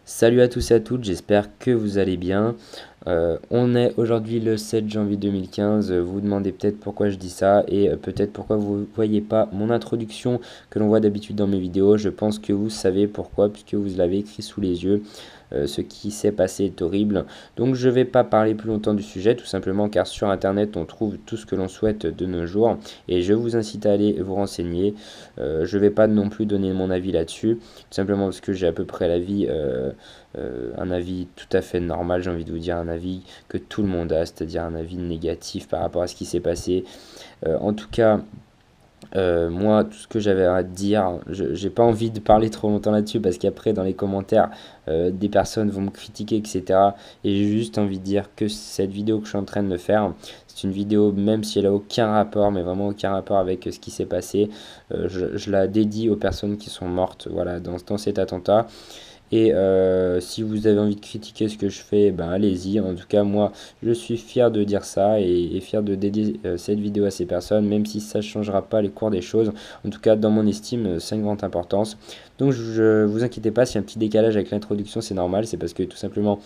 Salut à tous et à toutes, j'espère que vous allez bien. On est aujourd'hui le 7 janvier 2015. Vous vous demandez peut-être pourquoi je dis ça et peut-être pourquoi vous ne voyez pas mon introduction que l'on voit d'habitude dans mes vidéos. Je pense que vous savez pourquoi, puisque vous l'avez écrit sous les yeux. Ce qui s'est passé est horrible. Donc je ne vais pas parler plus longtemps du sujet, tout simplement car sur internet on trouve tout ce que l'on souhaite de nos jours et je vous incite à aller vous renseigner. Je ne vais pas non plus donner mon avis là-dessus, tout simplement parce que j'ai à peu près un avis tout à fait normal, j'ai envie de vous dire, un avis que tout le monde a, c'est-à-dire un avis négatif par rapport à ce qui s'est passé. En tout cas, moi, tout ce que j'avais à dire, j'ai pas envie de parler trop longtemps là-dessus parce qu'après, dans les commentaires, des personnes vont me critiquer, etc. Et j'ai juste envie de dire que cette vidéo que je suis en train de faire, c'est une vidéo, même si elle a aucun rapport, mais vraiment aucun rapport avec ce qui s'est passé, je la dédie aux personnes qui sont mortes, voilà, dans cet attentat. Et si vous avez envie de critiquer ce que je fais, ben allez-y. En tout cas, moi, je suis fier de dire ça et fier de dédier cette vidéo à ces personnes, même si ça ne changera pas les cours des choses. En tout cas, dans mon estime, c'est une grande importance. Donc, je vous inquiétez pas, s'il y a un petit décalage avec l'introduction, c'est normal. C'est parce que tout simplement,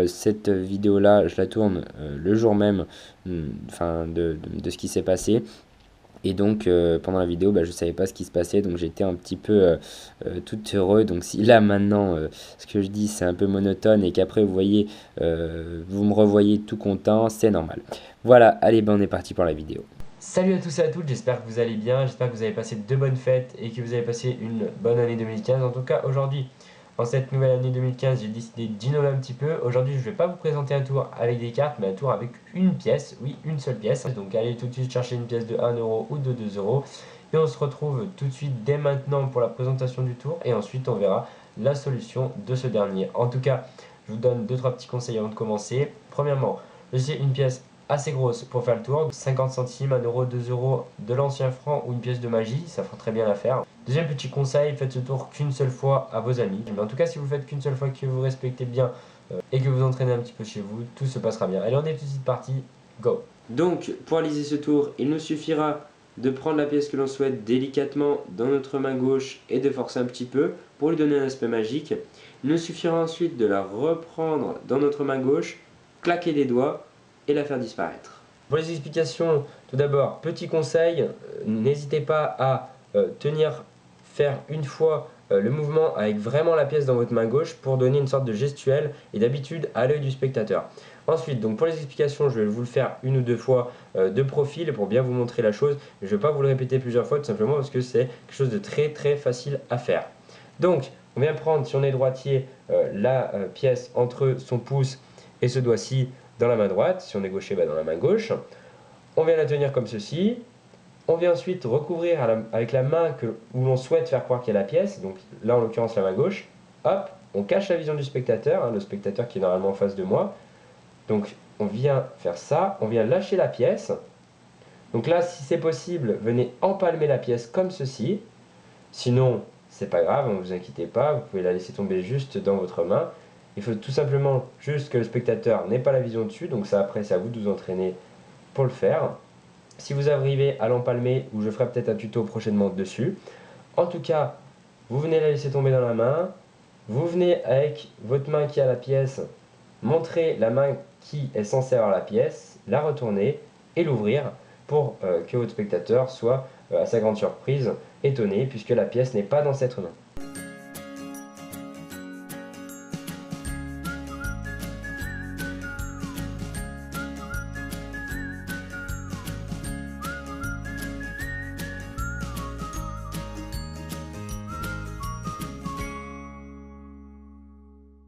cette vidéo-là, je la tourne le jour même de ce qui s'est passé. Et donc pendant la vidéo, je ne savais pas ce qui se passait, donc j'étais un petit peu tout heureux. Donc si là maintenant ce que je dis c'est un peu monotone et qu'après vous voyez, vous me revoyez tout content, c'est normal. Voilà, allez on est parti pour la vidéo. Salut à tous et à toutes, j'espère que vous allez bien, j'espère que vous avez passé de bonnes fêtes et que vous avez passé une bonne année 2015. En tout cas aujourd'hui, en cette nouvelle année 2015, j'ai décidé d'innover un petit peu. Aujourd'hui, je ne vais pas vous présenter un tour avec des cartes, mais un tour avec une pièce. Oui, une seule pièce. Donc allez tout de suite chercher une pièce de 1 € ou de 2 €. Et on se retrouve tout de suite dès maintenant pour la présentation du tour. Et ensuite, on verra la solution de ce dernier. En tout cas, je vous donne 2-3 petits conseils avant de commencer. Premièrement, laissez une pièce assez grosse pour faire le tour, 50 centimes, 1 €, 2 € de l'ancien franc ou une pièce de magie, ça fera très bien l'affaire. Deuxième petit conseil, faites ce tour qu'une seule fois à vos amis. Mais en tout cas, si vous faites qu'une seule fois, que vous respectez bien et que vous entraînez un petit peu chez vous, tout se passera bien. Allez, on est tout de suite parti, go. Donc, pour réaliser ce tour, il nous suffira de prendre la pièce que l'on souhaite délicatement dans notre main gauche et de forcer un petit peu pour lui donner un aspect magique. Il nous suffira ensuite de la reprendre dans notre main gauche, claquer des doigts et la faire disparaître. Pour les explications, tout d'abord, petit conseil, n'hésitez pas à faire une fois le mouvement avec vraiment la pièce dans votre main gauche pour donner une sorte de gestuelle et d'habitude à l'œil du spectateur. Ensuite, donc pour les explications, je vais vous le faire une ou deux fois de profil pour bien vous montrer la chose. Je ne vais pas vous le répéter plusieurs fois tout simplement parce que c'est quelque chose de très très facile à faire. Donc, on vient prendre, si on est droitier, la pièce entre son pouce et ce doigt-ci dans la main droite. Si on est gaucher, dans la main gauche. On vient la tenir comme ceci. On vient ensuite recouvrir avec la main où l'on souhaite faire croire qu'il y a la pièce. Donc là, en l'occurrence, la main gauche. Hop, on cache la vision du spectateur, le spectateur qui est normalement en face de moi. Donc on vient faire ça, on vient lâcher la pièce. Donc là, si c'est possible, venez empalmer la pièce comme ceci. Sinon, c'est pas grave, ne vous inquiétez pas, vous pouvez la laisser tomber juste dans votre main. Il faut tout simplement juste que le spectateur n'ait pas la vision dessus, donc ça après c'est à vous de vous entraîner pour le faire. Si vous arrivez à l'empalmer, ou je ferai peut-être un tuto prochainement dessus. En tout cas, vous venez la laisser tomber dans la main, vous venez avec votre main qui a la pièce, montrer la main qui est censée avoir la pièce, la retourner et l'ouvrir pour que votre spectateur soit, à sa grande surprise, étonné puisque la pièce n'est pas dans cette main.